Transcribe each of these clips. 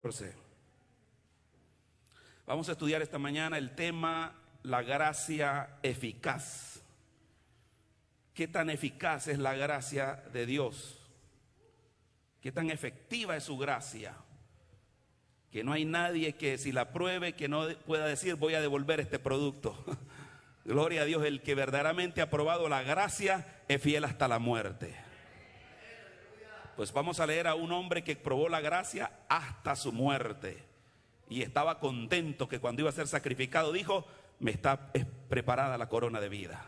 14. Vamos a estudiar esta mañana el tema la gracia eficaz. ¿Qué tan eficaz es la gracia de Dios? ¿Qué tan efectiva es su gracia? Que no hay nadie que si la pruebe que no pueda decir voy a devolver este producto. Gloria a Dios, el que verdaderamente ha probado la gracia es fiel hasta la muerte. Pues vamos a leer a un hombre que probó la gracia hasta su muerte y estaba contento que cuando iba a ser sacrificado dijo, me está preparada la corona de vida.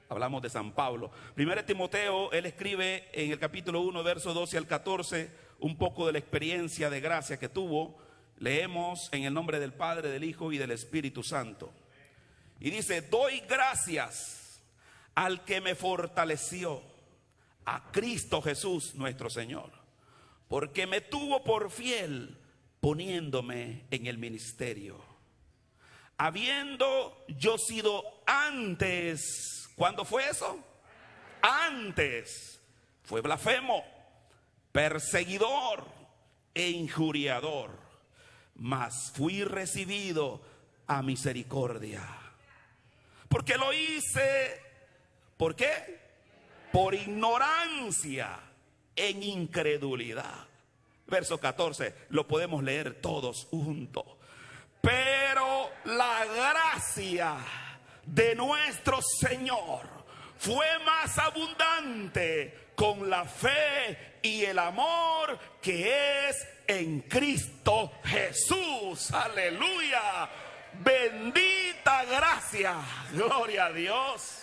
Hablamos de San Pablo. 1 Timoteo, él escribe en el capítulo 1, verso 12 al 14, un poco de la experiencia de gracia que tuvo. Leemos en el nombre del Padre, del Hijo y del Espíritu Santo. Y dice, doy gracias al que me fortaleció, a Cristo Jesús nuestro Señor, porque me tuvo por fiel poniéndome en el ministerio. Habiendo yo sido antes, ¿cuándo fue eso? Antes, fue blasfemo, perseguidor e injuriador, mas fui recibido a misericordia. Porque lo hice, ¿por qué? Por ignorancia, en incredulidad. Verso 14, lo podemos leer todos juntos. Pero la gracia de nuestro Señor fue más abundante con la fe y el amor que es en Cristo Jesús. Aleluya. Bendita gracia. Gloria a Dios.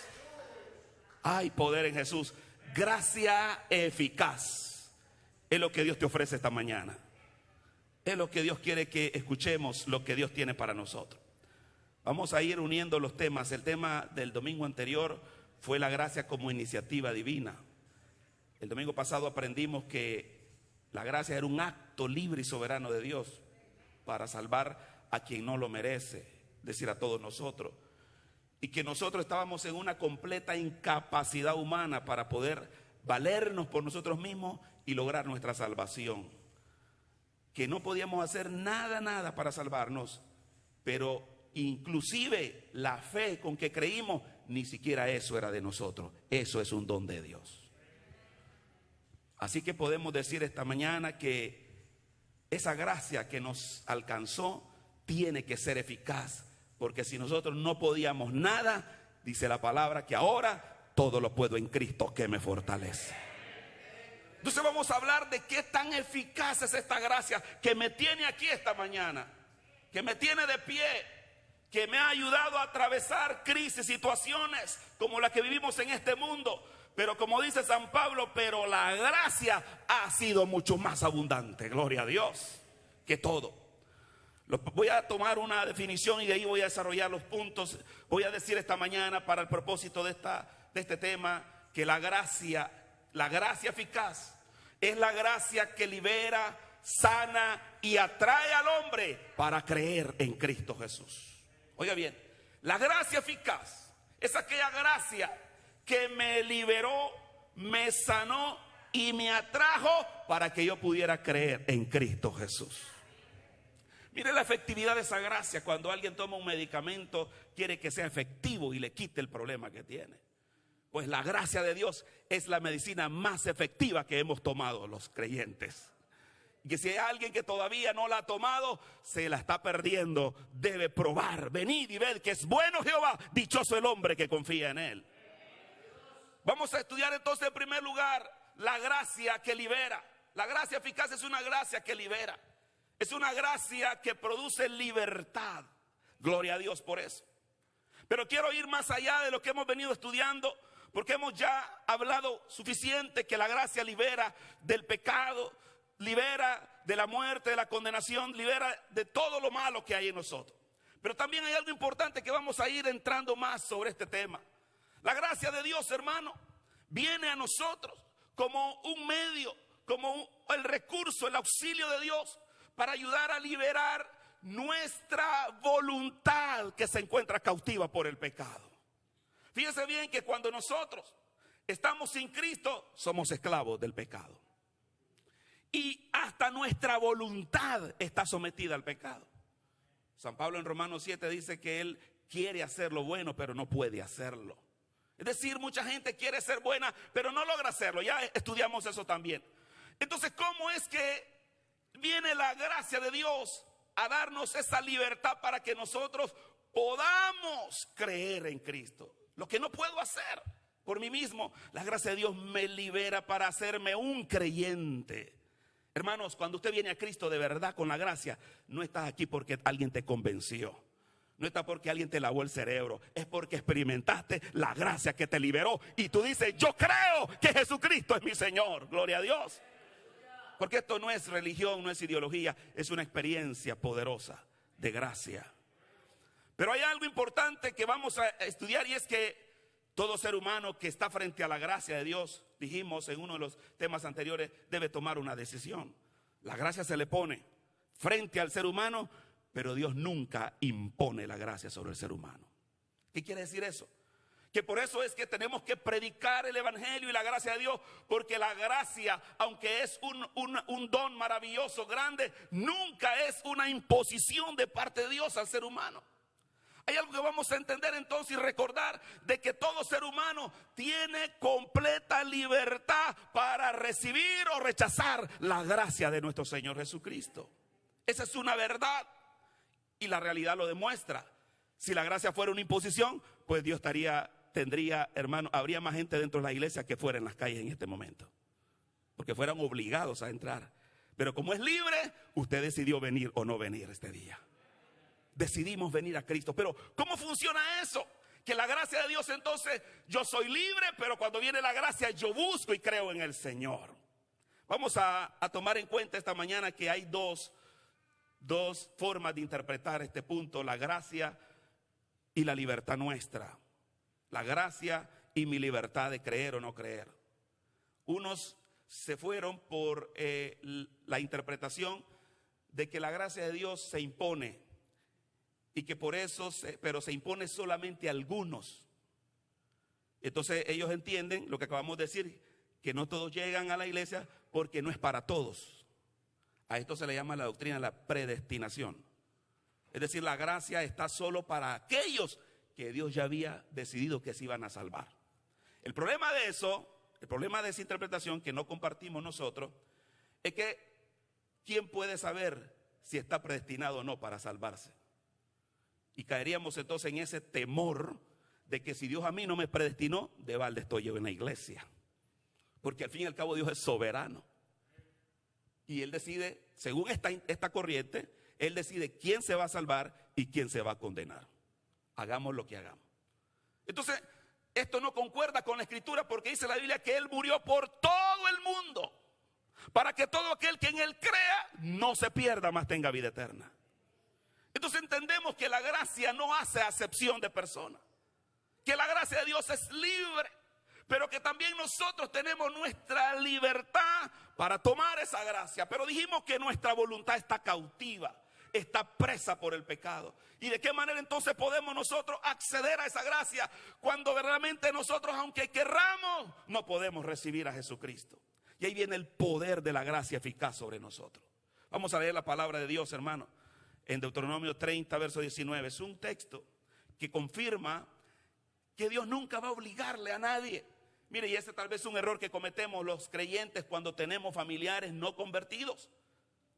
Hay poder en Jesús. Gracia eficaz. Es lo que Dios te ofrece esta mañana. Es lo que Dios quiere que escuchemos, lo que Dios tiene para nosotros. Vamos a ir uniendo los temas. El tema del domingo anterior fue la gracia como iniciativa divina. El domingo pasado aprendimos que la gracia era un acto libre y soberano de Dios para salvar a quien no lo merece, es decir, a todos nosotros. Y que nosotros estábamos en una completa incapacidad humana para poder valernos por nosotros mismos y lograr nuestra salvación. Que no podíamos hacer nada para salvarnos, pero inclusive la fe con que creímos, ni siquiera eso era de nosotros. Eso es un don de Dios. Así que podemos decir esta mañana que esa gracia que nos alcanzó tiene que ser eficaz. Porque si nosotros no podíamos nada, dice la palabra que ahora todo lo puedo en Cristo que me fortalece. Entonces vamos a hablar de qué tan eficaz es esta gracia que me tiene aquí esta mañana, que me tiene de pie, que me ha ayudado a atravesar crisis, situaciones como la que vivimos en este mundo. Pero como dice San Pablo, pero la gracia ha sido mucho más abundante, gloria a Dios, que todo. Voy a tomar una definición y de ahí voy a desarrollar los puntos. Voy a decir esta mañana para el propósito de este tema que la gracia eficaz es la gracia que libera, sana y atrae al hombre para creer en Cristo Jesús. Oiga bien, la gracia eficaz es aquella gracia que me liberó, me sanó y me atrajo para que yo pudiera creer en Cristo Jesús. Mire la efectividad de esa gracia. Cuando alguien toma un medicamento, quiere que sea efectivo y le quite el problema que tiene. Pues la gracia de Dios es la medicina más efectiva que hemos tomado los creyentes. Y que si hay alguien que todavía no la ha tomado, se la está perdiendo. Debe probar, venid y ved que es bueno Jehová, dichoso el hombre que confía en él. Vamos a estudiar entonces en primer lugar la gracia que libera. La gracia eficaz es una gracia que libera. Es una gracia que produce libertad. Gloria a Dios por eso. Pero quiero ir más allá de lo que hemos venido estudiando, porque hemos ya hablado suficiente que la gracia libera del pecado, libera de la muerte, de la condenación, libera de todo lo malo que hay en nosotros. Pero también hay algo importante que vamos a ir entrando más sobre este tema. La gracia de Dios, hermano, viene a nosotros como un medio, como el recurso, el auxilio de Dios para ayudar a liberar nuestra voluntad que se encuentra cautiva por el pecado. Fíjense bien que cuando nosotros estamos sin Cristo, somos esclavos del pecado. Y hasta nuestra voluntad está sometida al pecado. San Pablo en Romanos 7 dice que él quiere hacer lo bueno, pero no puede hacerlo. Es decir, mucha gente quiere ser buena, pero no logra hacerlo. Ya estudiamos eso también. Entonces, ¿cómo es que viene la gracia de Dios a darnos esa libertad para que nosotros podamos creer en Cristo? Lo que no puedo hacer por mí mismo, la gracia de Dios me libera para hacerme un creyente. Hermanos, cuando usted viene a Cristo de verdad con la gracia, no estás aquí porque alguien te convenció. No está porque alguien te lavó el cerebro. Es porque experimentaste la gracia que te liberó. Y tú dices, yo creo que Jesucristo es mi Señor. Gloria a Dios. Porque esto no es religión, no es ideología. Es una experiencia poderosa de gracia. Pero hay algo importante que vamos a estudiar, y es que todo ser humano que está frente a la gracia de Dios, dijimos en uno de los temas anteriores, debe tomar una decisión. La gracia se le pone frente al ser humano, pero Dios nunca impone la gracia sobre el ser humano. ¿Qué quiere decir eso? Que por eso es que tenemos que predicar el evangelio y la gracia de Dios, porque la gracia, aunque es un don maravilloso, grande, nunca es una imposición de parte de Dios al ser humano. Hay algo que vamos a entender entonces y recordar, de que todo ser humano tiene completa libertad para recibir o rechazar la gracia de nuestro Señor Jesucristo. Esa es una verdad y la realidad lo demuestra. Si la gracia fuera una imposición, pues Dios tendría, hermano, habría más gente dentro de la iglesia que fuera en las calles en este momento, porque fueran obligados a entrar. Pero como es libre, usted decidió venir o no venir este día. Decidimos venir a Cristo. Pero ¿cómo funciona eso? Que la gracia de Dios, entonces yo soy libre, pero cuando viene la gracia yo busco y creo en el Señor. Vamos a tomar en cuenta esta mañana que hay dos formas de interpretar este punto: la gracia y la libertad nuestra. La gracia y mi libertad de creer o no creer. Unos se fueron por la interpretación de que la gracia de Dios se impone, y que por eso, pero se impone solamente a algunos. Entonces ellos entienden lo que acabamos de decir, que no todos llegan a la iglesia porque no es para todos. A esto se le llama la doctrina de la predestinación. Es decir, la gracia está solo para aquellos que Dios ya había decidido que se iban a salvar. El problema de eso, el problema de esa interpretación que no compartimos nosotros, es que ¿quién puede saber si está predestinado o no para salvarse? Y caeríamos entonces en ese temor de que si Dios a mí no me predestinó, de balde estoy yo en la iglesia. Porque al fin y al cabo Dios es soberano. Y Él decide, según esta corriente, Él decide quién se va a salvar y quién se va a condenar. Hagamos lo que hagamos. Entonces, esto no concuerda con la Escritura, porque dice la Biblia que Él murió por todo el mundo, para que todo aquel que en Él crea no se pierda, mas tenga vida eterna. Entonces entendemos que la gracia no hace acepción de personas, que la gracia de Dios es libre, pero que también nosotros tenemos nuestra libertad para tomar esa gracia. Pero dijimos que nuestra voluntad está cautiva, está presa por el pecado. ¿Y de qué manera entonces podemos nosotros acceder a esa gracia cuando verdaderamente nosotros, aunque querramos, no podemos recibir a Jesucristo? Y ahí viene el poder de la gracia eficaz sobre nosotros. Vamos a leer la palabra de Dios, hermano. En Deuteronomio 30, verso 19, es un texto que confirma que Dios nunca va a obligarle a nadie. Mire, y ese tal vez es un error que cometemos los creyentes cuando tenemos familiares no convertidos,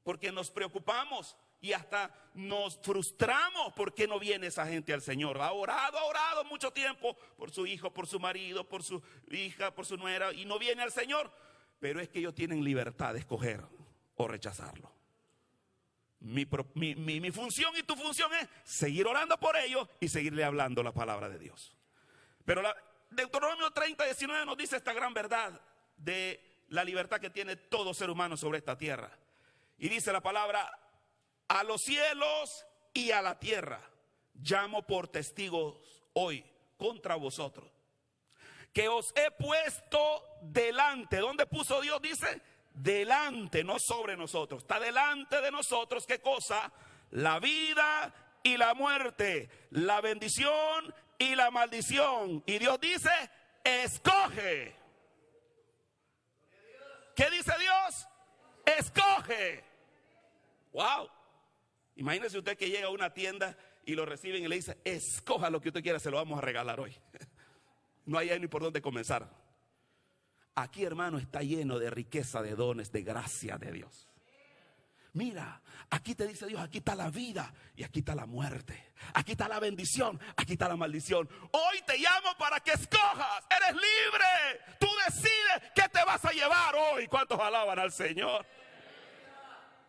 porque nos preocupamos y hasta nos frustramos porque no viene esa gente al Señor. Ha orado mucho tiempo por su hijo, por su marido, por su hija, por su nuera, y no viene al Señor. Pero es que ellos tienen libertad de escoger o rechazarlo. Mi función y tu función es seguir orando por ellos y seguirle hablando la palabra de Dios. Pero Deuteronomio 30, 19 nos dice esta gran verdad de la libertad que tiene todo ser humano sobre esta tierra. Y dice la palabra: a los cielos y a la tierra llamo por testigos hoy contra vosotros, que os he puesto delante. ¿Dónde puso Dios? Dice delante, no sobre nosotros. Está delante de nosotros, ¿qué cosa? La vida y la muerte, la bendición y la maldición. Y Dios dice: escoge. ¿Qué dice Dios? Escoge. Wow. Imagínese usted que llega a una tienda y lo reciben y le dice: escoja lo que usted quiera, se lo vamos a regalar hoy. No hay ni por dónde comenzar. Aquí, hermano, está lleno de riqueza, de dones, de gracia de Dios. Mira, aquí te dice Dios: aquí está la vida y aquí está la muerte. Aquí está la bendición, aquí está la maldición. Hoy te llamo para que escojas. Eres libre. Tú decides qué te vas a llevar hoy. ¿Cuántos alaban al Señor?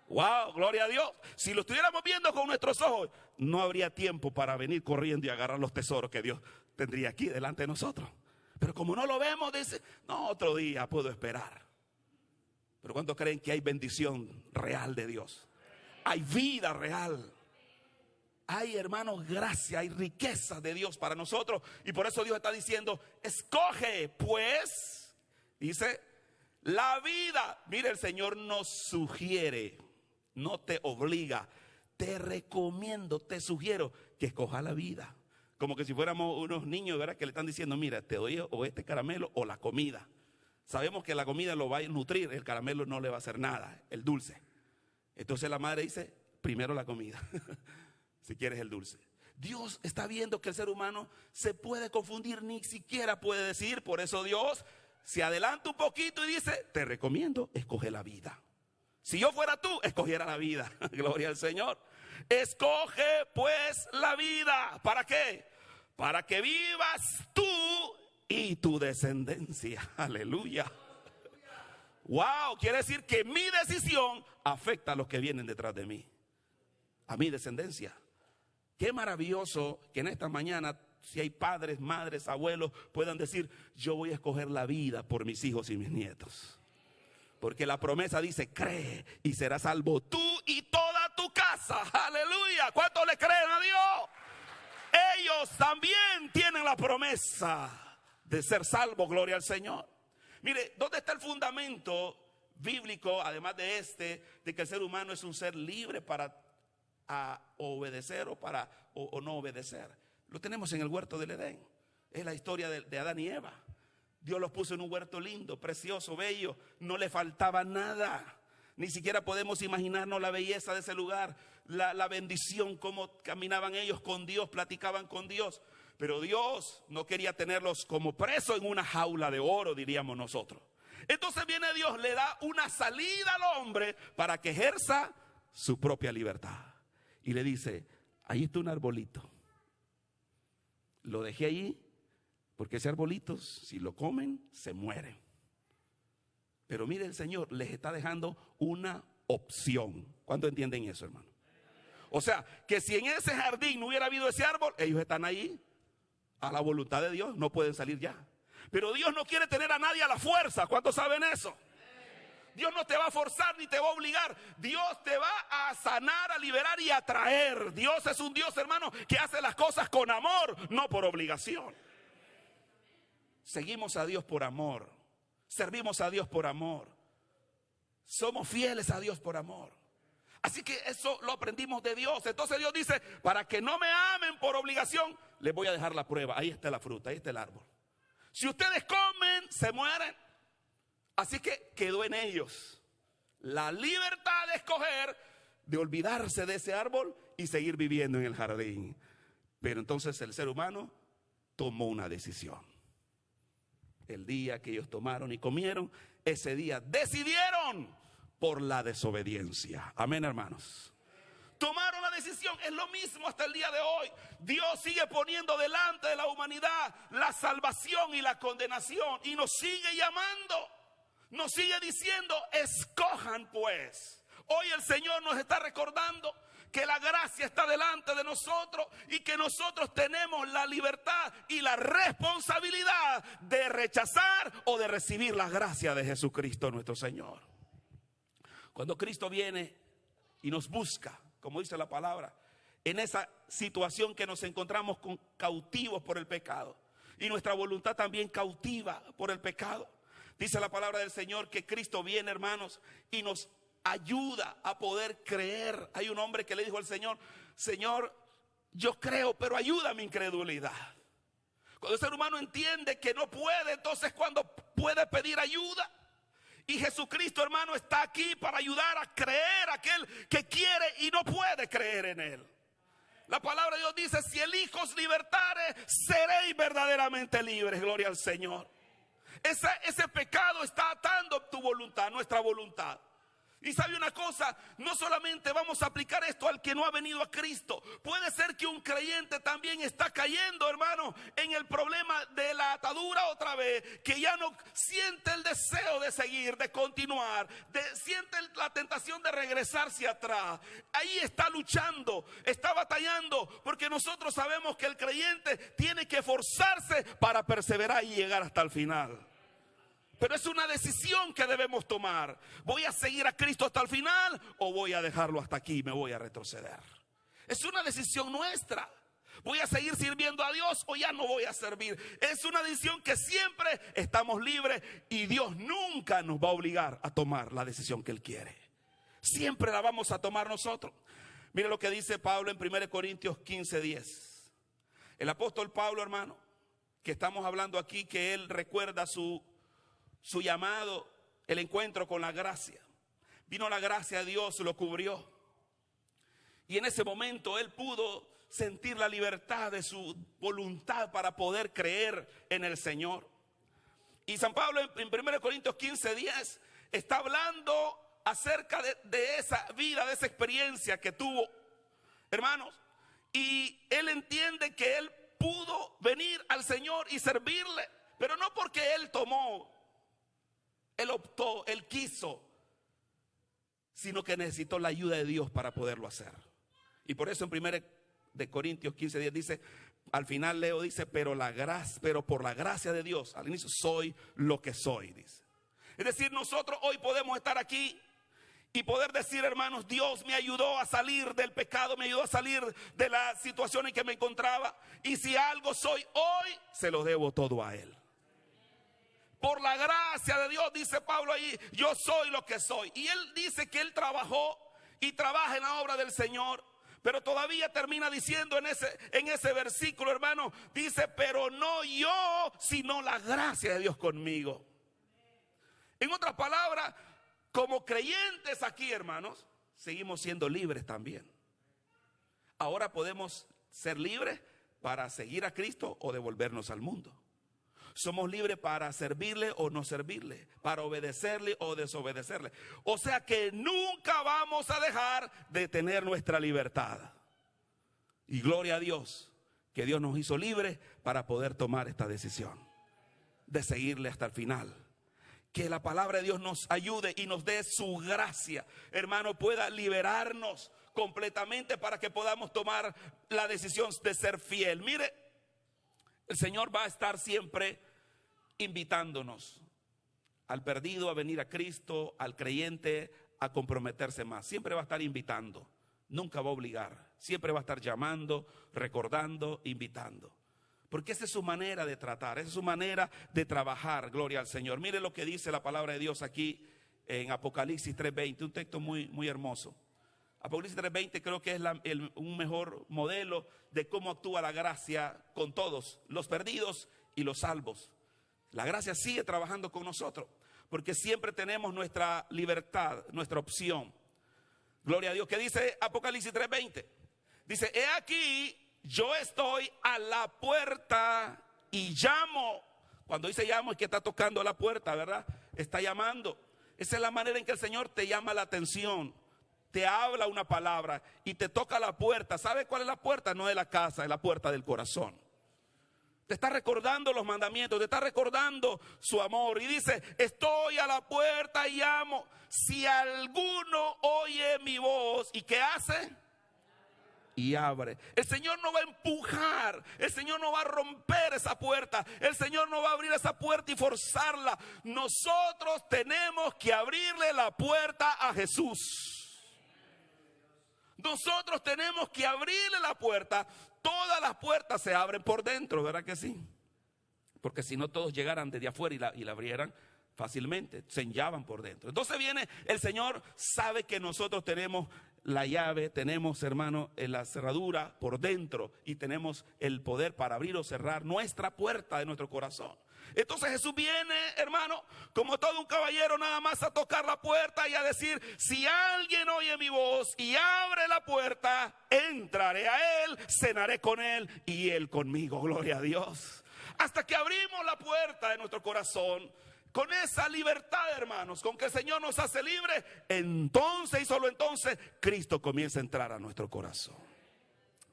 Wow, gloria a Dios. Si lo estuviéramos viendo con nuestros ojos, no habría tiempo para venir corriendo y agarrar los tesoros que Dios tendría aquí delante de nosotros. Pero como no lo vemos, dice: no, otro día puedo esperar. Pero ¿cuántos creen que hay bendición real de Dios? Hay vida real. Hay, hermanos, gracia, hay riqueza de Dios para nosotros. Y por eso Dios está diciendo: escoge pues, dice, la vida. Mire, el Señor nos sugiere, no te obliga, te recomiendo, te sugiero que escoja la vida. Como que si fuéramos unos niños, ¿verdad? Que le están diciendo: mira, te doy o este caramelo o la comida. Sabemos que la comida lo va a nutrir, el caramelo no le va a hacer nada, el dulce. Entonces la madre dice: primero la comida, si quieres el dulce. Dios está viendo que el ser humano se puede confundir, ni siquiera puede decidir. Por eso Dios se adelanta un poquito y dice: te recomiendo, escoge la vida. Si yo fuera tú, escogiera la vida. Gloria al Señor. Escoge pues la vida. ¿Para qué? Para que vivas tú y tu descendencia. Aleluya. Wow, quiere decir que mi decisión afecta a los que vienen detrás de mí, a mi descendencia. Qué maravilloso que en esta mañana, si hay padres, madres, abuelos, puedan decir: yo voy a escoger la vida por mis hijos y mis nietos. Porque la promesa dice: cree y serás salvo tú y toda tu casa. Aleluya. ¿Cuántos le creen a Dios? Ellos también tienen la promesa de ser salvo. Gloria al Señor. Mire, ¿dónde está el fundamento bíblico, además de que el ser humano es un ser libre para obedecer o no obedecer? Lo tenemos en el huerto del Edén. Es la historia de Adán y Eva. Dios los puso en un huerto lindo, precioso, bello. No le faltaba nada. Ni siquiera podemos imaginarnos la belleza de ese lugar, la bendición, cómo caminaban ellos con Dios, platicaban con Dios. Pero Dios no quería tenerlos como presos en una jaula de oro, diríamos nosotros. Entonces viene Dios, le da una salida al hombre para que ejerza su propia libertad. Y le dice: ahí está un arbolito. Lo dejé ahí porque ese arbolito, si lo comen, se mueren. Pero mire, el Señor les está dejando una opción. ¿Cuánto entienden eso, hermano? O sea, que si en ese jardín no hubiera habido ese árbol, ellos están ahí a la voluntad de Dios, no pueden salir ya. Pero Dios no quiere tener a nadie a la fuerza. ¿Cuántos saben eso? Dios no te va a forzar ni te va a obligar. Dios te va a sanar, a liberar y a traer. Dios es un Dios, hermano, que hace las cosas con amor, no por obligación. Seguimos a Dios por amor. Servimos a Dios por amor. Somos fieles a Dios por amor. Así que eso lo aprendimos de Dios. Entonces Dios dice: para que no me amen por obligación, les voy a dejar la prueba. Ahí está la fruta, ahí está el árbol. Si ustedes comen, se mueren. Así que quedó en ellos la libertad de escoger, de olvidarse de ese árbol y seguir viviendo en el jardín. Pero entonces el ser humano tomó una decisión. El día que ellos tomaron y comieron, ese día decidieron por la desobediencia. Amén, hermanos. Tomaron la decisión. Es lo mismo hasta el día de hoy. Dios sigue poniendo delante de la humanidad la salvación y la condenación, y nos sigue llamando, nos sigue diciendo: escojan pues. Hoy el Señor nos está recordando que la gracia está delante de nosotros y que nosotros tenemos la libertad y la responsabilidad de rechazar o de recibir la gracia de Jesucristo nuestro Señor. Cuando Cristo viene y nos busca, como dice la palabra, en esa situación que nos encontramos cautivos por el pecado, y nuestra voluntad también cautiva por el pecado, dice la palabra del Señor que Cristo viene, hermanos, y nos ayuda a poder creer. Hay un hombre que le dijo al Señor: Señor, yo creo, pero ayuda a mi incredulidad. Cuando el ser humano entiende que no puede, entonces cuando puede pedir ayuda. Y Jesucristo, hermano, está aquí para ayudar a creer a aquel que quiere y no puede creer en Él. La palabra de Dios dice: si el Hijo os libertare, seréis verdaderamente libres. Gloria al Señor. Ese pecado está atando tu voluntad, nuestra voluntad. Y sabe una cosa, no solamente vamos a aplicar esto al que no ha venido a Cristo. Puede ser que un creyente también está cayendo, hermano, en el problema de la atadura otra vez, que ya no siente el deseo de seguir, de continuar, siente la tentación de regresarse atrás. Ahí está luchando, está batallando, porque nosotros sabemos que el creyente tiene que esforzarse para perseverar y llegar hasta el final. Pero es una decisión que debemos tomar. ¿Voy a seguir a Cristo hasta el final o voy a dejarlo hasta aquí y me voy a retroceder? Es una decisión nuestra. ¿Voy a seguir sirviendo a Dios o ya no voy a servir? Es una decisión que siempre estamos libres y Dios nunca nos va a obligar a tomar la decisión que Él quiere. Siempre la vamos a tomar nosotros. Mire lo que dice Pablo en 1 Corintios 15:10. El apóstol Pablo, hermano, que estamos hablando aquí, que él recuerda su llamado, el encuentro con la gracia. Vino la gracia de Dios, lo cubrió. Y en ese momento él pudo sentir la libertad de su voluntad para poder creer en el Señor. Y San Pablo en 1 Corintios 15:10 está hablando acerca de esa vida, de esa experiencia que tuvo, hermanos. Y él entiende que él pudo venir al Señor y servirle, pero no porque él tomó, él optó, él quiso, sino que necesitó la ayuda de Dios para poderlo hacer. Y por eso en 1 Corintios 15:10 dice, al final Leo dice, pero por la gracia de Dios, al inicio, soy lo que soy, dice. Es decir, nosotros hoy podemos estar aquí y poder decir, hermanos, Dios me ayudó a salir del pecado, me ayudó a salir de la situación en que me encontraba. Y si algo soy hoy, se lo debo todo a Él. Por la gracia de Dios, dice Pablo ahí, yo soy lo que soy. Y él dice que él trabajó y trabaja en la obra del Señor. Pero todavía termina diciendo en ese versículo, hermano, dice, pero no yo, sino la gracia de Dios conmigo. En otras palabras, como creyentes aquí, hermanos, seguimos siendo libres también. Ahora podemos ser libres para seguir a Cristo o devolvernos al mundo. Somos libres para servirle o no servirle, para obedecerle o desobedecerle. O sea que nunca vamos a dejar de tener nuestra libertad. Y gloria a Dios, que Dios nos hizo libres para poder tomar esta decisión de seguirle hasta el final. Que la palabra de Dios nos ayude y nos dé su gracia, hermano, pueda liberarnos completamente para que podamos tomar la decisión de ser fiel. Mire, el Señor va a estar siempre invitándonos al perdido a venir a Cristo, al creyente a comprometerse más. Siempre va a estar invitando, nunca va a obligar. Siempre va a estar llamando, recordando, invitando. Porque esa es su manera de tratar, esa es su manera de trabajar, gloria al Señor. Mire lo que dice la palabra de Dios aquí en Apocalipsis 3:20, un texto muy, muy hermoso. Apocalipsis 3:20 creo que es un mejor modelo de cómo actúa la gracia con todos, los perdidos y los salvos. La gracia sigue trabajando con nosotros, porque siempre tenemos nuestra libertad, nuestra opción. Gloria a Dios. ¿Qué dice Apocalipsis 3:20? Dice, he aquí, yo estoy a la puerta y llamo. Cuando dice llamo es que está tocando a la puerta, ¿verdad? Está llamando. Esa es la manera en que el Señor te llama la atención. Te habla una palabra y te toca la puerta. ¿Sabe cuál es la puerta? No es la casa, es la puerta del corazón. Te está recordando los mandamientos, te está recordando su amor. Y dice, estoy a la puerta y llamo. Si alguno oye mi voz, ¿y qué hace? Y abre. El Señor no va a empujar, el Señor no va a romper esa puerta, el Señor no va a abrir esa puerta y forzarla. Nosotros tenemos que abrirle la puerta a Jesús. Nosotros tenemos que abrirle la puerta. Todas las puertas se abren por dentro, ¿verdad que sí? Porque si no todos llegaran desde afuera y la abrieran fácilmente, se enllavan por dentro. Entonces viene el Señor, sabe que nosotros tenemos la llave, tenemos, hermano, la cerradura por dentro y tenemos el poder para abrir o cerrar nuestra puerta de nuestro corazón. Entonces Jesús viene, hermano, como todo un caballero, nada más a tocar la puerta y a decir: si alguien oye mi voz y abre la puerta, entraré a él, cenaré con él y él conmigo. Gloria a Dios. Hasta que abrimos la puerta de nuestro corazón, con esa libertad, hermanos, con que el Señor nos hace libres, entonces y solo entonces Cristo comienza a entrar a nuestro corazón.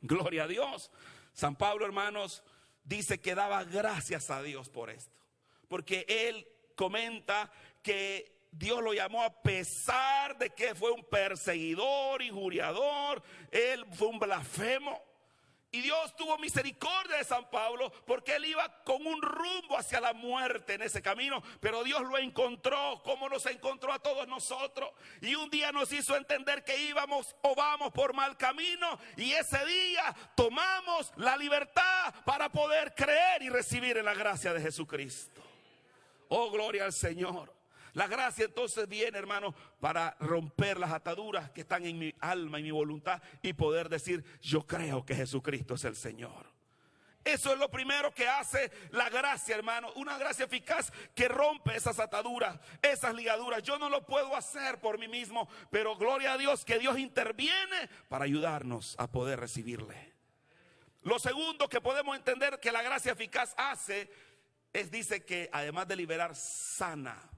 Gloria a Dios. San Pablo, hermanos, dice que daba gracias a Dios por esto, porque él comenta que Dios lo llamó a pesar de que fue un perseguidor, injuriador, él fue un blasfemo. Y Dios tuvo misericordia de San Pablo, porque él iba con un rumbo hacia la muerte en ese camino, pero Dios lo encontró, como nos encontró a todos nosotros. Y un día nos hizo entender que íbamos o vamos por mal camino, y ese día tomamos la libertad para poder creer y recibir en la gracia de Jesucristo. Oh, gloria al Señor. La gracia entonces viene, hermano, para romper las ataduras que están en mi alma y mi voluntad y poder decir: yo creo que Jesucristo es el Señor. Eso es lo primero que hace la gracia, hermano. Una gracia eficaz que rompe esas ataduras, esas ligaduras. Yo no lo puedo hacer por mí mismo, pero gloria a Dios que Dios interviene para ayudarnos a poder recibirle. Lo segundo que podemos entender que la gracia eficaz hace es, dice que además de liberar, sana.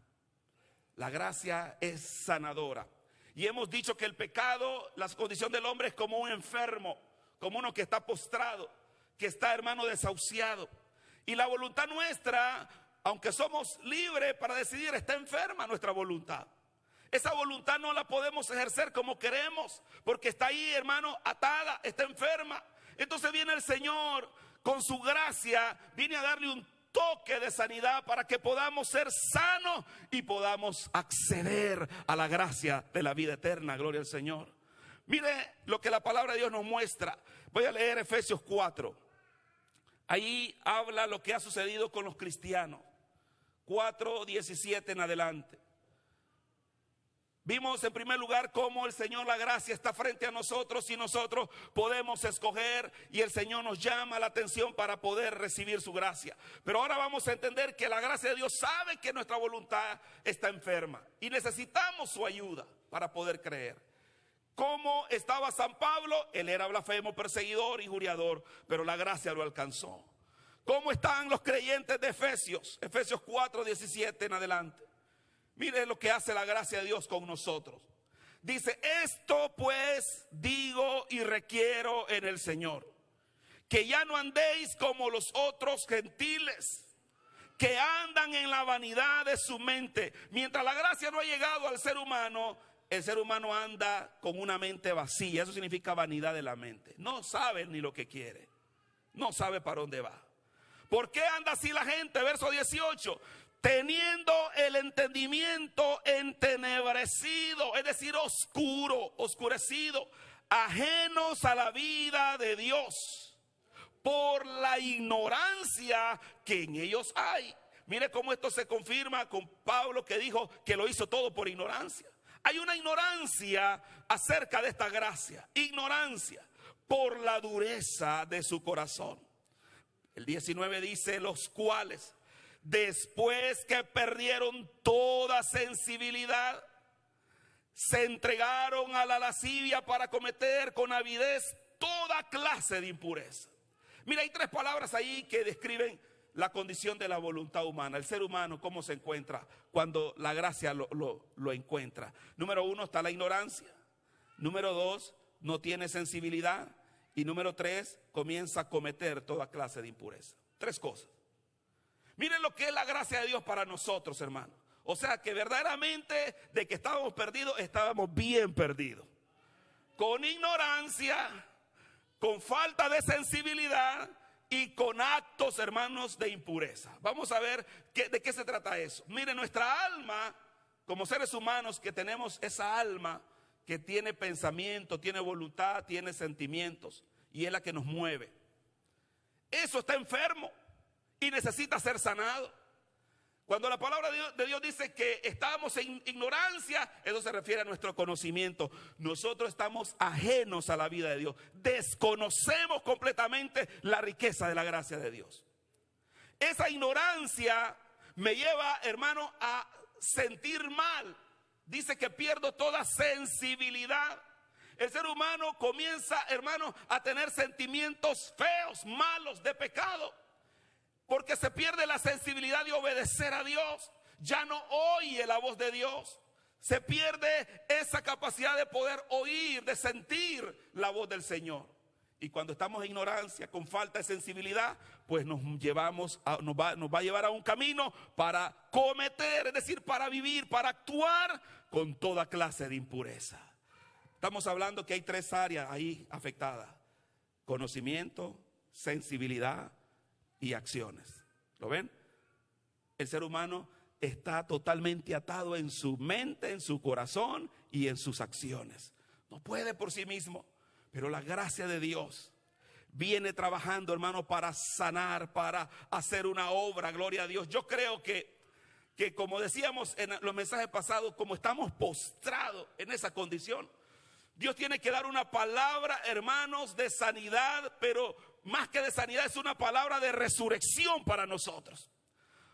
La gracia es sanadora. Y hemos dicho que el pecado, la condición del hombre es como un enfermo, como uno que está postrado, que está, hermano, desahuciado. Y la voluntad nuestra, aunque somos libres para decidir, está enferma nuestra voluntad. Esa voluntad no la podemos ejercer como queremos, porque está ahí, hermano, atada, está enferma. Entonces viene el Señor con su gracia, viene a darle un toque de sanidad para que podamos ser sanos y podamos acceder a la gracia de la vida eterna. Gloria al Señor. Mire lo que la palabra de Dios nos muestra. Voy a leer Efesios 4. Ahí habla lo que ha sucedido con los cristianos. 4:17 en adelante. Vimos en primer lugar cómo el Señor, la gracia, está frente a nosotros y nosotros podemos escoger, y el Señor nos llama la atención para poder recibir su gracia. Pero ahora vamos a entender que la gracia de Dios sabe que nuestra voluntad está enferma y necesitamos su ayuda para poder creer. ¿Cómo estaba San Pablo? Él era blasfemo, perseguidor, injuriador, pero la gracia lo alcanzó. ¿Cómo están los creyentes de Efesios? Efesios 4:17 en adelante. Mire lo que hace la gracia de Dios con nosotros. Dice: esto pues digo y requiero en el Señor, que ya no andéis como los otros gentiles, que andan en la vanidad de su mente. Mientras la gracia no ha llegado al ser humano, el ser humano anda con una mente vacía. Eso significa vanidad de la mente. No sabe ni lo que quiere, no sabe para dónde va. ¿Por qué anda así la gente? Verso 18. Teniendo el entendimiento entenebrecido, es decir, oscuro, oscurecido, ajenos a la vida de Dios, por la ignorancia que en ellos hay. Mire cómo esto se confirma con Pablo, que dijo que lo hizo todo por ignorancia. Hay una ignorancia acerca de esta gracia, ignorancia por la dureza de su corazón. El 19 dice: los cuales, después que perdieron toda sensibilidad, se entregaron a la lascivia para cometer con avidez toda clase de impureza. Mira, hay tres palabras ahí que describen la condición de la voluntad humana. El ser humano, cómo se encuentra cuando la gracia lo encuentra. Número 1, está la ignorancia. Número 2, no tiene sensibilidad. Y número 3, comienza a cometer toda clase de impureza. Tres cosas. Miren lo que es la gracia de Dios para nosotros, hermanos. O sea que verdaderamente de que estábamos perdidos, estábamos bien perdidos. Con ignorancia, con falta de sensibilidad y con actos, hermanos, de impureza. Vamos a ver de qué se trata eso. Miren, nuestra alma, como seres humanos que tenemos esa alma que tiene pensamiento, tiene voluntad, tiene sentimientos, y es la que nos mueve. Eso está enfermo y necesita ser sanado. Cuando la palabra de Dios dice que estamos en ignorancia, eso se refiere a nuestro conocimiento. Nosotros estamos ajenos a la vida de Dios. Desconocemos completamente la riqueza de la gracia de Dios. Esa ignorancia me lleva, hermano, a sentir mal. Dice que pierdo toda sensibilidad. El ser humano comienza, hermano, a tener sentimientos feos, malos, de pecado. Porque se pierde la sensibilidad de obedecer a Dios. Ya no oye la voz de Dios. Se pierde esa capacidad de poder oír, de sentir la voz del Señor. Y cuando estamos en ignorancia, con falta de sensibilidad, pues nos va a llevar a un camino para cometer, es decir, para vivir, para actuar con toda clase de impureza. Estamos hablando que hay 3 áreas ahí afectadas: conocimiento, sensibilidad y acciones. ¿Lo ven? El ser humano está totalmente atado en su mente, en su corazón y en sus acciones. No puede por sí mismo, pero la gracia de Dios viene trabajando, hermano, para sanar, para hacer una obra. Gloria a Dios. Yo creo que como decíamos en los mensajes pasados, como estamos postrados en esa condición, Dios tiene que dar una palabra, hermanos, de sanidad, pero más que de sanidad es una palabra de resurrección para nosotros.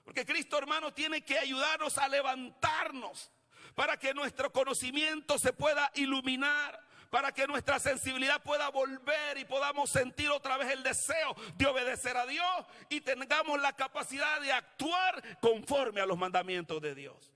Porque Cristo, hermano, tiene que ayudarnos a levantarnos para que nuestro conocimiento se pueda iluminar, para que nuestra sensibilidad pueda volver y podamos sentir otra vez el deseo de obedecer a Dios y tengamos la capacidad de actuar conforme a los mandamientos de Dios.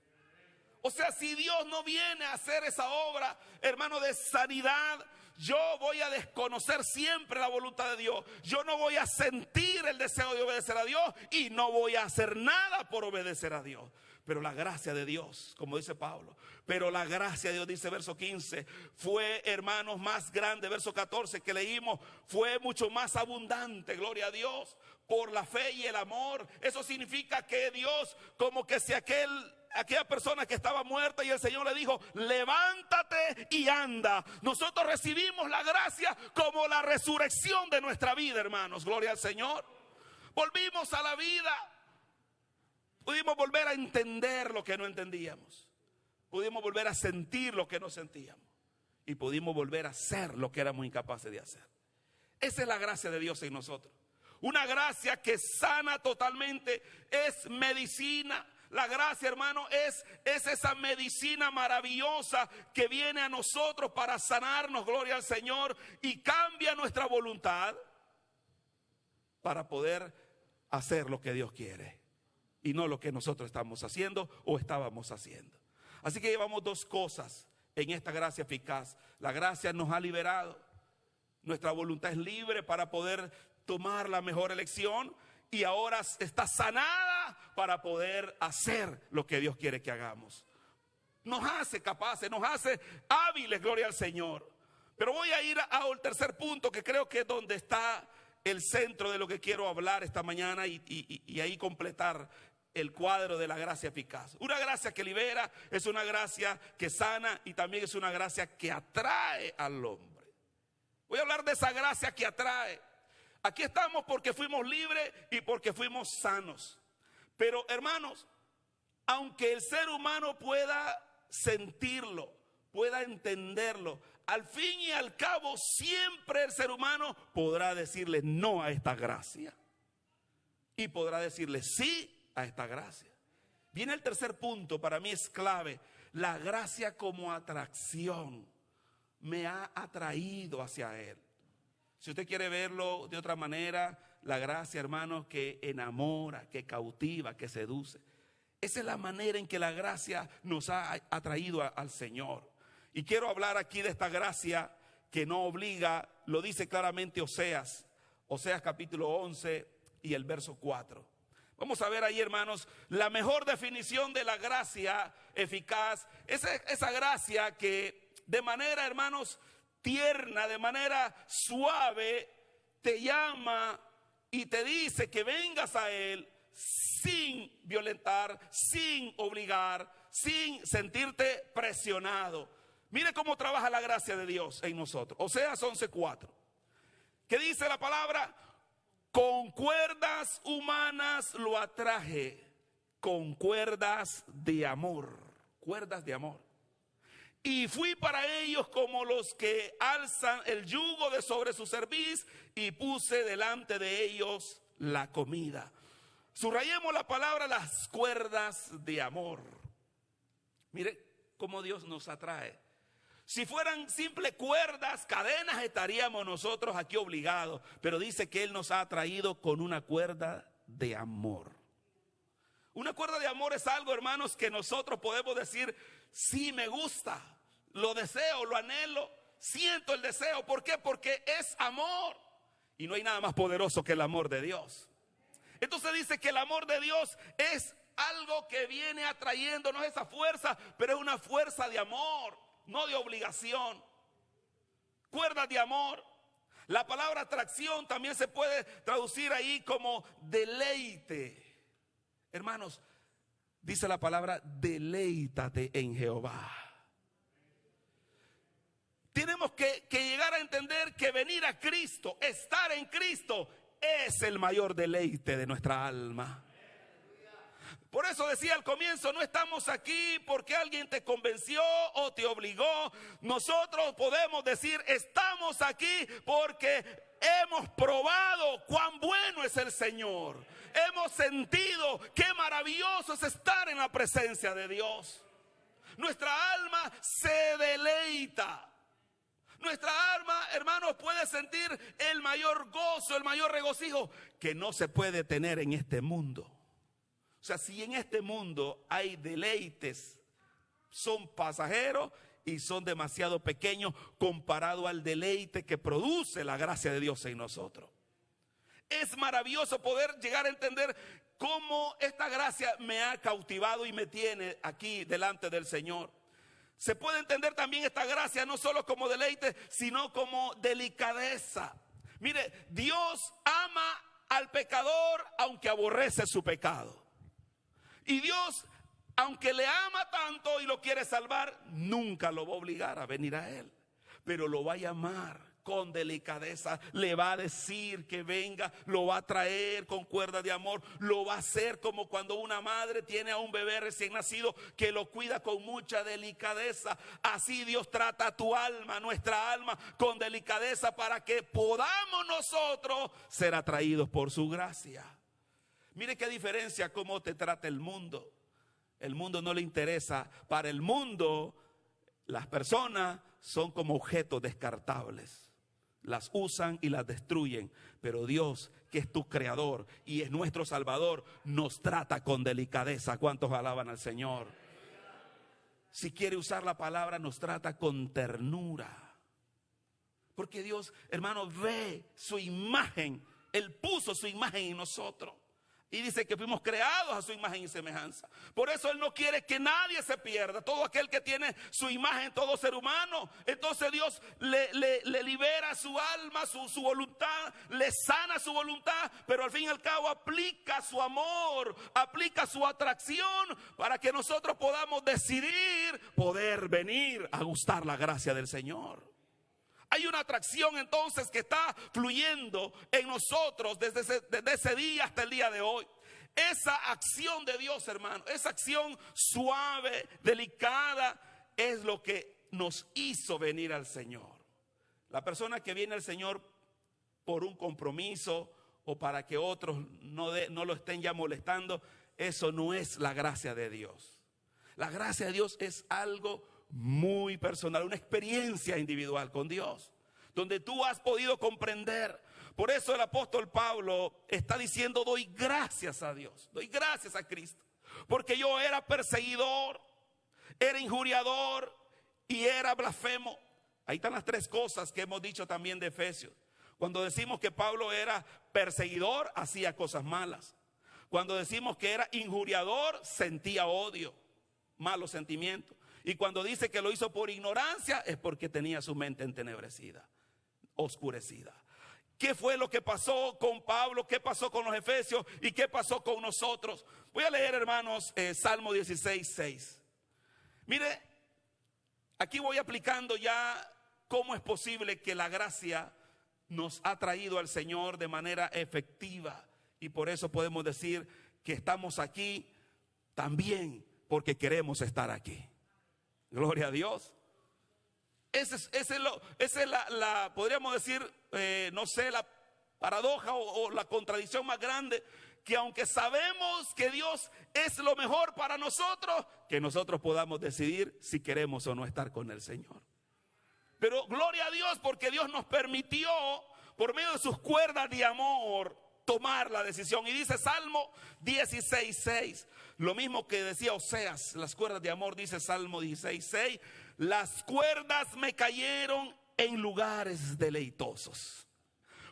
O sea, si Dios no viene a hacer esa obra, hermano, de sanidad, yo voy a desconocer siempre la voluntad de Dios. Yo no voy a sentir el deseo de obedecer a Dios y no voy a hacer nada por obedecer a Dios. Pero la gracia de Dios, como dice Pablo, pero la gracia de Dios, dice verso 15, fue, hermanos, más grande. Verso 14 que leímos, fue mucho más abundante, gloria a Dios, por la fe y el amor. Eso significa que Dios, como que si aquella persona que estaba muerta y el Señor le dijo, levántate y anda. Nosotros recibimos la gracia como la resurrección de nuestra vida, hermanos. Gloria al Señor. Volvimos a la vida. Pudimos volver a entender lo que no entendíamos. Pudimos volver a sentir lo que no sentíamos. Y pudimos volver a hacer lo que éramos incapaces de hacer. Esa es la gracia de Dios en nosotros. Una gracia que sana totalmente, es medicina. La gracia, hermano, es esa medicina maravillosa que viene a nosotros para sanarnos, gloria al Señor, y cambia nuestra voluntad para poder hacer lo que Dios quiere y no lo que nosotros estamos haciendo o estábamos haciendo. Así que llevamos 2 cosas en esta gracia eficaz. La gracia nos ha liberado. Nuestra voluntad es libre para poder tomar la mejor elección. Y ahora está sanada para poder hacer lo que Dios quiere que hagamos. Nos hace capaces, nos hace hábiles, gloria al Señor. Pero voy a ir al tercer punto, que creo que es donde está el centro de lo que quiero hablar esta mañana y ahí completar el cuadro de la gracia eficaz. Una gracia que libera, es una gracia que sana y también es una gracia que atrae al hombre. Voy a hablar de esa gracia que atrae. Aquí estamos porque fuimos libres y porque fuimos sanos. Pero, hermanos, aunque el ser humano pueda sentirlo, pueda entenderlo, al fin y al cabo siempre el ser humano podrá decirle no a esta gracia y podrá decirle sí a esta gracia. Viene el tercer punto, para mí es clave: la gracia como atracción. Me ha atraído hacia Él. Si usted quiere verlo de otra manera, la gracia, hermanos, que enamora, que cautiva, que seduce. Esa es la manera en que la gracia nos ha atraído al Señor. Y quiero hablar aquí de esta gracia que no obliga, lo dice claramente Oseas capítulo 11 y el verso 4. Vamos a ver ahí, hermanos, la mejor definición de la gracia eficaz. Esa gracia que de manera, hermanos, tierna, de manera suave, te llama y te dice que vengas a Él sin violentar, sin obligar, sin sentirte presionado. Mire cómo trabaja la gracia de Dios en nosotros. Oseas 11:4. ¿Qué dice la palabra? Con cuerdas humanas lo atraje, con cuerdas de amor. Cuerdas de amor. Y fui para ellos como los que alzan el yugo de sobre su cerviz, y puse delante de ellos la comida. Subrayemos la palabra las cuerdas de amor. Mire cómo Dios nos atrae. Si fueran simples cuerdas, cadenas, estaríamos nosotros aquí obligados. Pero dice que Él nos ha atraído con una cuerda de amor. Una cuerda de amor es algo, hermanos, que nosotros podemos decir, sí, me gusta, lo deseo, lo anhelo, siento el deseo. ¿Por qué? Porque es amor. Y no hay nada más poderoso que el amor de Dios. Entonces dice que el amor de Dios es algo que viene atrayéndonos esa fuerza, pero es una fuerza de amor, no de obligación. Cuerdas de amor. La palabra atracción también se puede traducir ahí como deleite. Hermanos, dice la palabra, deleítate en Jehová. Tenemos que llegar a entender que venir a Cristo, estar en Cristo, es el mayor deleite de nuestra alma. Por eso decía al comienzo, no estamos aquí porque alguien te convenció o te obligó. Nosotros podemos decir, estamos aquí porque hemos probado cuán bueno es el Señor. Hemos sentido qué maravilloso es estar en la presencia de Dios. Nuestra alma se deleita. Nuestra alma, hermanos, puede sentir el mayor gozo, el mayor regocijo que no se puede tener en este mundo. O sea, si en este mundo hay deleites, son pasajeros y son demasiado pequeños comparado al deleite que produce la gracia de Dios en nosotros. Es maravilloso poder llegar a entender cómo esta gracia me ha cautivado y me tiene aquí delante del Señor. Se puede entender también esta gracia no solo como deleite, sino como delicadeza. Mire, Dios ama al pecador aunque aborrece su pecado. Y Dios, aunque le ama tanto y lo quiere salvar, nunca lo va a obligar a venir a Él. Pero lo va a llamar con delicadeza, le va a decir que venga, lo va a traer con cuerda de amor, lo va a hacer como cuando una madre tiene a un bebé recién nacido que lo cuida con mucha delicadeza. Así Dios trata a tu alma, nuestra alma, con delicadeza para que podamos nosotros ser atraídos por su gracia. Mire qué diferencia cómo te trata el mundo. El mundo no le interesa. Para el mundo, las personas son como objetos descartables. Las usan y las destruyen. Pero Dios, que es tu creador y es nuestro Salvador, nos trata con delicadeza. ¿Cuántos alaban al Señor? Si quiere usar la palabra, nos trata con ternura. Porque Dios, hermano, ve su imagen. Él puso su imagen en nosotros. Y dice que fuimos creados a su imagen y semejanza. Por eso Él no quiere que nadie se pierda. Todo aquel que tiene su imagen, todo ser humano. Entonces Dios le libera su alma, su voluntad, le sana su voluntad. Pero al fin y al cabo aplica su amor, aplica su atracción para que nosotros podamos decidir poder venir a gustar la gracia del Señor. Hay una atracción entonces que está fluyendo en nosotros desde ese día hasta el día de hoy. Esa acción de Dios, hermano, esa acción suave, delicada, es lo que nos hizo venir al Señor. La persona que viene al Señor por un compromiso o para que otros no lo estén ya molestando, eso no es la gracia de Dios. La gracia de Dios es algo muy personal, una experiencia individual con Dios, donde tú has podido comprender. Por eso el apóstol Pablo está diciendo, doy gracias a Dios, doy gracias a Cristo, porque yo era perseguidor, era injuriador y era blasfemo. Ahí están las tres cosas que hemos dicho también de Efesios. Cuando decimos que Pablo era perseguidor, hacía cosas malas. Cuando decimos que era injuriador, sentía odio, malos sentimientos. Y cuando dice que lo hizo por ignorancia, es porque tenía su mente entenebrecida, oscurecida. ¿Qué fue lo que pasó con Pablo? ¿Qué pasó con los efesios? ¿Y qué pasó con nosotros? Voy a leer, hermanos, Salmo 16:6. Mire, aquí voy aplicando ya cómo es posible que la gracia nos ha traído al Señor de manera efectiva. Y por eso podemos decir que estamos aquí también porque queremos estar aquí. Gloria a Dios. Esa es la podríamos decir, no sé, la paradoja o la contradicción más grande, que aunque sabemos que Dios es lo mejor para nosotros, que nosotros podamos decidir si queremos o no estar con el Señor. Pero gloria a Dios, porque Dios nos permitió, por medio de sus cuerdas de amor, tomar la decisión. Y dice Salmo 16:6, lo mismo que decía Oseas, las cuerdas de amor, dice Salmo 16:6, las cuerdas me cayeron en lugares deleitosos.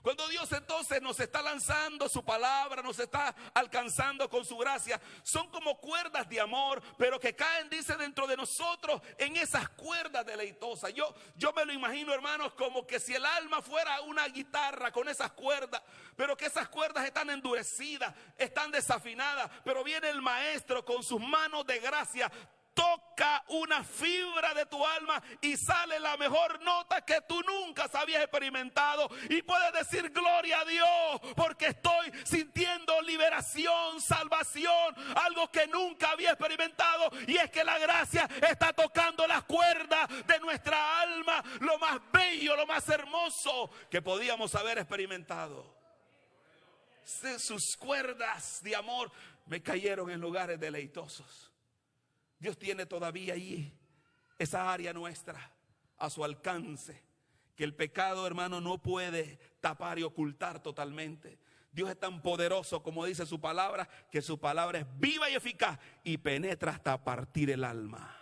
Cuando Dios entonces nos está lanzando su palabra, nos está alcanzando con su gracia, son como cuerdas de amor, pero que caen, dice, dentro de nosotros en esas cuerdas deleitosas. Yo me lo imagino, hermanos, como que si el alma fuera una guitarra con esas cuerdas, pero que esas cuerdas están endurecidas, están desafinadas, pero viene el maestro con sus manos de gracia, toca una fibra de tu alma y sale la mejor nota que tú nunca habías experimentado, y puedes decir gloria a Dios, porque estoy sintiendo liberación, salvación, algo que nunca había experimentado, y es que la gracia está tocando las cuerdas de nuestra alma, lo más bello, lo más hermoso que podíamos haber experimentado. Sus cuerdas de amor me cayeron en lugares deleitosos. Dios tiene todavía ahí esa área nuestra a su alcance, que el pecado, hermano, no puede tapar y ocultar totalmente. Dios es tan poderoso, como dice su palabra, que su palabra es viva y eficaz y penetra hasta partir el alma.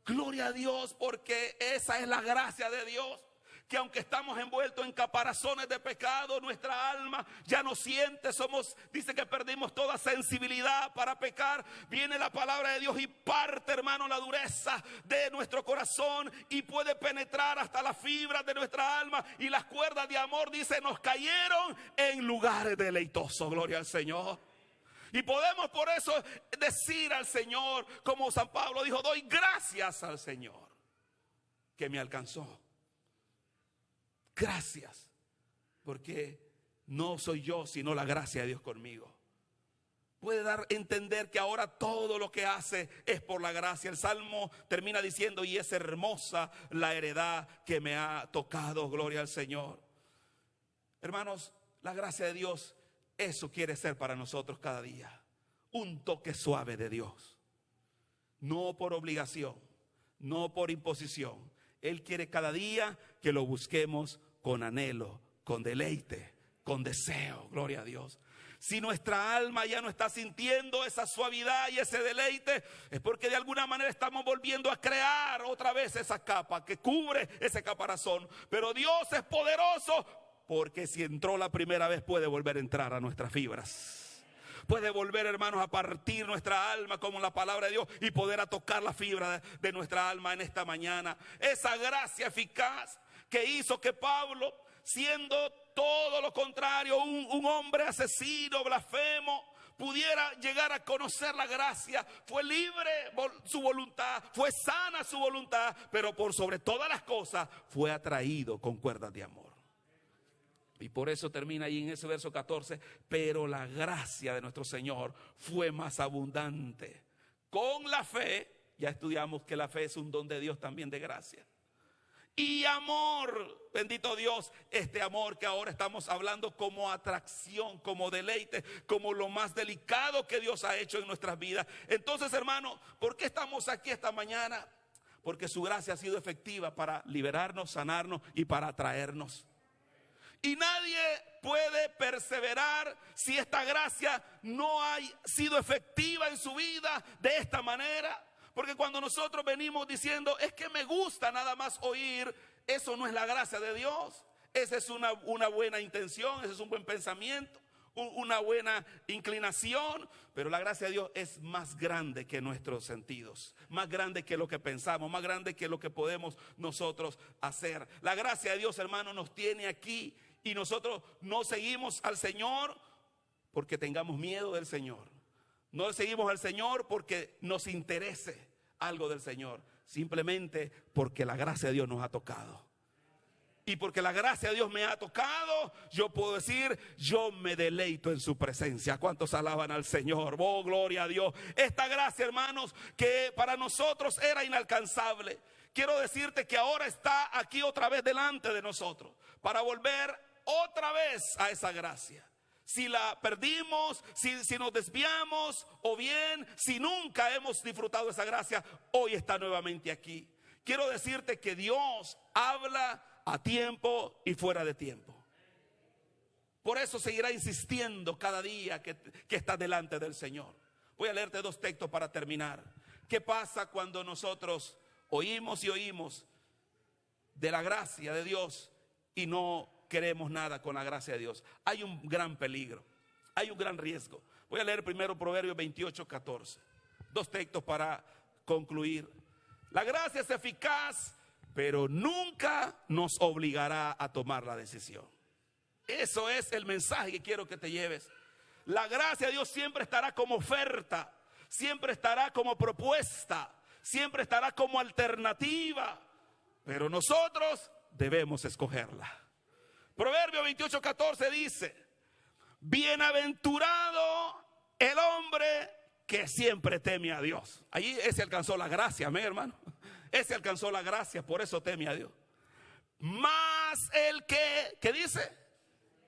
Gloria a Dios, porque esa es la gracia de Dios. Que aunque estamos envueltos en caparazones de pecado, nuestra alma ya no siente, dice que perdimos toda sensibilidad para pecar. Viene la palabra de Dios y parte, hermano, la dureza de nuestro corazón y puede penetrar hasta las fibras de nuestra alma, y las cuerdas de amor, dice, nos cayeron en lugares deleitosos. Gloria al Señor. Y podemos por eso decir al Señor, como San Pablo dijo, doy gracias al Señor que me alcanzó. Gracias, porque no soy yo, sino la gracia de Dios conmigo. Puede dar a entender que ahora todo lo que hace es por la gracia. El Salmo termina diciendo, y es hermosa la heredad que me ha tocado. Gloria al Señor. Hermanos, la gracia de Dios, eso quiere ser para nosotros cada día. Un toque suave de Dios. No por obligación, no por imposición. Él quiere cada día que lo busquemos con anhelo, con deleite, con deseo. Gloria a Dios. Si nuestra alma ya no está sintiendo esa suavidad y ese deleite, es porque de alguna manera estamos volviendo a crear otra vez esa capa que cubre ese caparazón. Pero Dios es poderoso, porque si entró la primera vez puede volver a entrar a nuestras fibras. Puede volver, hermanos, a partir nuestra alma como la palabra de Dios y poder a tocar la fibra de nuestra alma en esta mañana. Esa gracia eficaz que hizo que Pablo, siendo todo lo contrario, un hombre asesino, blasfemo, pudiera llegar a conocer la gracia. Fue libre su voluntad, fue sana su voluntad, pero por sobre todas las cosas fue atraído con cuerdas de amor. Y por eso termina ahí en ese verso 14, pero la gracia de nuestro Señor fue más abundante. Con la fe, ya estudiamos que la fe es un don de Dios también de gracia. Y amor, bendito Dios, este amor que ahora estamos hablando como atracción, como deleite, como lo más delicado que Dios ha hecho en nuestras vidas. Entonces, hermano, ¿por qué estamos aquí esta mañana? Porque su gracia ha sido efectiva para liberarnos, sanarnos y para atraernos. Y nadie puede perseverar si esta gracia no ha sido efectiva en su vida de esta manera. Porque cuando nosotros venimos diciendo, es que me gusta nada más oír, eso no es la gracia de Dios. Esa es una buena intención, ese es un buen pensamiento, una buena inclinación. Pero la gracia de Dios es más grande que nuestros sentidos, más grande que lo que pensamos, más grande que lo que podemos nosotros hacer. La gracia de Dios, hermano, nos tiene aquí. Y nosotros no seguimos al Señor porque tengamos miedo del Señor. No seguimos al Señor porque nos interese algo del Señor. Simplemente porque la gracia de Dios nos ha tocado. y porque la gracia de Dios me ha tocado, yo puedo decir, yo me deleito en su presencia. ¿Cuántos alaban al Señor? Oh, gloria a Dios. Esta gracia, hermanos, que para nosotros era inalcanzable, quiero decirte que ahora está aquí otra vez delante de nosotros, para volver otra vez a esa gracia. Si la perdimos, si nos desviamos, o bien si nunca hemos disfrutado de esa gracia, hoy está nuevamente aquí. Quiero decirte que Dios habla a tiempo y fuera de tiempo. Por eso seguirá insistiendo cada día que está delante del Señor. Voy a leerte 2 textos para terminar. ¿Qué pasa cuando nosotros oímos y oímos de la gracia de Dios y no queremos nada con la gracia de Dios? Hay un gran peligro, hay un gran riesgo. Voy a leer primero Proverbios 28:14. 2 textos para concluir. La gracia es eficaz, pero nunca nos obligará a tomar la decisión. Eso es el mensaje que quiero que te lleves. La gracia de Dios siempre estará como oferta, siempre estará como propuesta, siempre estará como alternativa, pero nosotros debemos escogerla. Proverbio 28:14 dice: bienaventurado el hombre que siempre teme a Dios. Allí ese alcanzó la gracia, amén, hermano. Ese alcanzó la gracia, por eso teme a Dios. Más el que, ¿qué dice?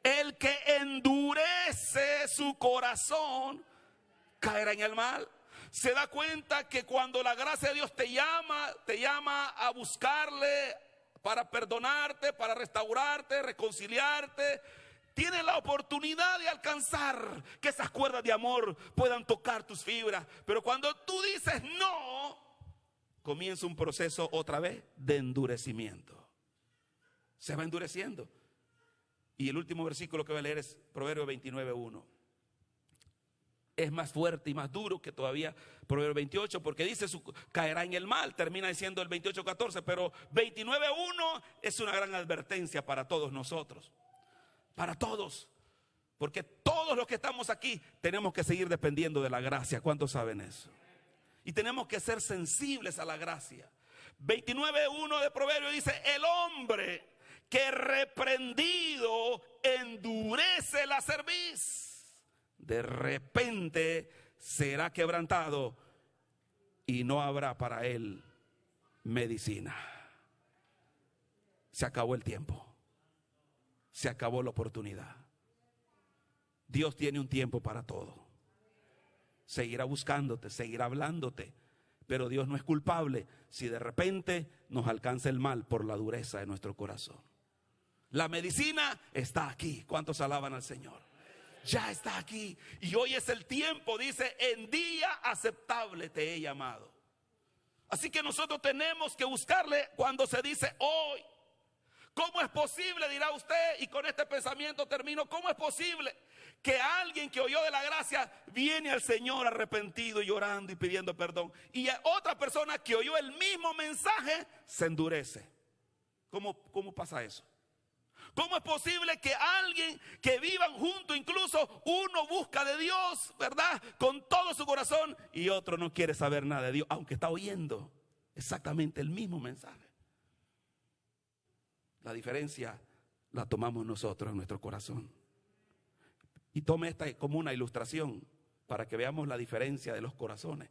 El que endurece su corazón caerá en el mal. Se da cuenta que cuando la gracia de Dios te llama a buscarle para perdonarte, para restaurarte, reconciliarte, tienes la oportunidad de alcanzar que esas cuerdas de amor puedan tocar tus fibras. Pero cuando tú dices no, comienza un proceso otra vez de endurecimiento. Se va endureciendo. Y el último versículo que voy a leer es Proverbios 29:1. Es más fuerte y más duro que todavía Proverbios 28, porque dice caerá en el mal, termina diciendo el 28:14, pero 29:1 es una gran advertencia para todos nosotros, para todos, porque todos los que estamos aquí tenemos que seguir dependiendo de la gracia. ¿Cuántos saben eso? Y tenemos que ser sensibles a la gracia. 29:1 de Proverbios dice: el hombre que reprendido endurece la cerviz, de repente será quebrantado y no habrá para él medicina. Se acabó el tiempo, se acabó la oportunidad. Dios tiene un tiempo para todo. Seguirá buscándote, seguirá hablándote, pero Dios no es culpable si de repente nos alcanza el mal por la dureza de nuestro corazón. La medicina está aquí. ¿Cuántos alaban al Señor? Ya está aquí. Y hoy es el tiempo, dice: en día aceptable te he llamado. Así que nosotros tenemos que buscarle cuando se dice hoy. ¿Cómo es posible, dirá usted? Y con este pensamiento termino. ¿Cómo es posible que alguien que oyó de la gracia viene al Señor arrepentido y llorando y pidiendo perdón, y a otra persona que oyó el mismo mensaje se endurece? ¿Cómo pasa eso? ¿Cómo es posible que alguien que vivan juntos, incluso uno busca de Dios, ¿verdad?, con todo su corazón, y otro no quiere saber nada de Dios, aunque está oyendo exactamente el mismo mensaje? La diferencia la tomamos nosotros en nuestro corazón. Y tome esta como una ilustración para que veamos la diferencia de los corazones.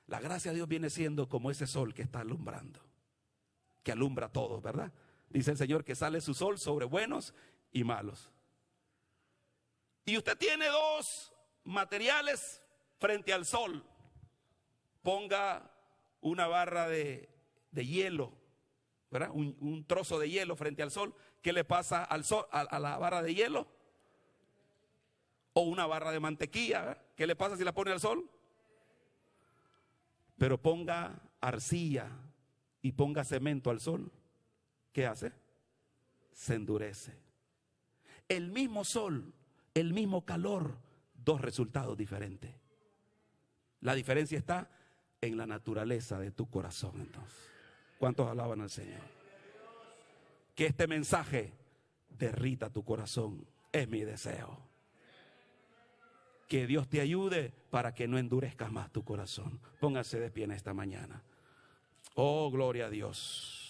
La gracia de Dios viene siendo como ese sol que está alumbrando, que alumbra a todos, ¿verdad? Dice el Señor que sale su sol sobre buenos y malos. Y usted tiene 2 materiales frente al sol. Ponga una barra de hielo, ¿verdad? Un trozo de hielo frente al sol. ¿Qué le pasa al sol, a la barra de hielo? O una barra de mantequilla, ¿verdad? ¿Qué le pasa si la pone al sol? Pero ponga arcilla y ponga cemento al sol, ¿qué hace? Se endurece. El mismo sol, el mismo calor, 2 resultados diferentes. La diferencia está en la naturaleza de tu corazón. Entonces, ¿cuántos alaban al Señor? Que este mensaje derrita tu corazón, es mi deseo. Que Dios te ayude para que no endurezcas más tu corazón. Póngase de pie en esta mañana. Oh, gloria a Dios.